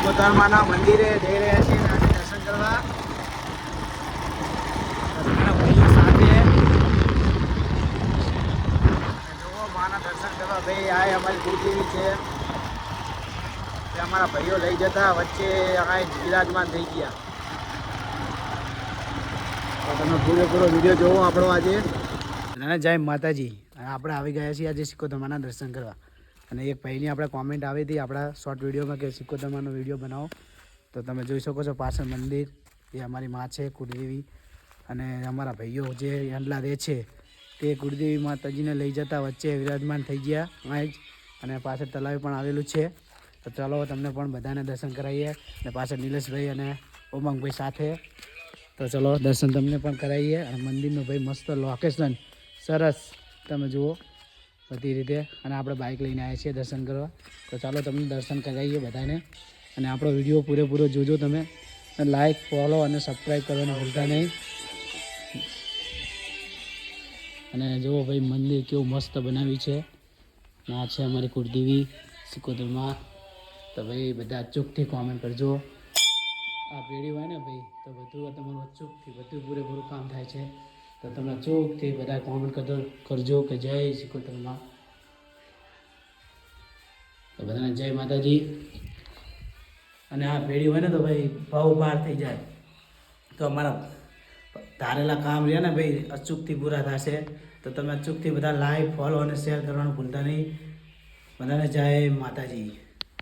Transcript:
સિકોતરમાના મંદિરે જઈ રહ્યા છીએ અને દર્શન કરવા. મારા ભાઈઓ સાથે જુઓ માના દર્શન કરવા. ભાઈ આ અમારી કુળદેવી છે. અમારા ભાઈઓ લઈ જતા વચ્ચે આ વિરાજમાન થઈ ગયા. તો તમે પૂરેપૂરો વિડીયો જોવો આપણો આજે. અને જય માતાજી. આપણે આવી ગયા છીએ આજે સિકોતરમાના દર્શન કરવા. અને એક ભાઈની આપણે કોમેન્ટ આવી હતી આપણા શોર્ટ વિડીયોમાં કે સિકોતરમાનો વિડીયો બનાવો. તો તમે જોઈ શકો છો પાછળ મંદિર એ અમારી માં છે કુળદેવી. અને અમારા ભાઈઓ જે અંડલા રહે છે તે કુળદેવી માતાજીને લઈ જતા વચ્ચે વિરાજમાન થઈ ગયા અહીં જ. અને પાછળ તલાવ પણ આવેલું છે. તો ચાલો તમને પણ બધાને દર્શન કરાવીએ. અને પાછળ નિલેશભાઈ અને ઉમંગભાઈ સાથે. તો ચલો દર્શન તમને પણ કરાવીએ. અને મંદિરનું ભાઈ મસ્ત લોકેશન સરસ તમે જુઓ બધી રીતે. અને આપણે બાઇક લઈને આવ્યા છીએ દર્શન કરવા. તો ચાલો તમને દર્શન કરાવીએ બધાને. અને આપણો વિડીયો પૂરેપૂરો જોજો તમે. લાઈક ફોલો અને સબસ્ક્રાઈબ કરવાનું ભૂલતા નહીં. અને જુઓ ભાઈ મંદિર કેવું મસ્ત બનાવ્યું છે. આ છે અમારી કુળદેવી સિકોતરમાં. તો ભાઈ બધા અચૂકથી કોમેન્ટ કરજો. આ પેઢી હોય ને ભાઈ તો બધું તમારું અચૂકથી બધું પૂરેપૂરું કામ થાય છે. તો તમે અચૂકથી બધા કોમેન્ટ કરજો કે જય સિકોતરમાં. તો બધાને જય માતાજી. અને આ પેઢી હોય ને તો ભાઈ ભાવ પાર થઈ જાય. તો અમારા ધારેલા કામ રહ્યા ને ભાઈ અચૂકથી પૂરા થશે. તો તમે અચૂકથી બધા લાઈક ફોલો અને શેર કરવાનું ભૂલતા નહીં. બધાને જય માતાજી.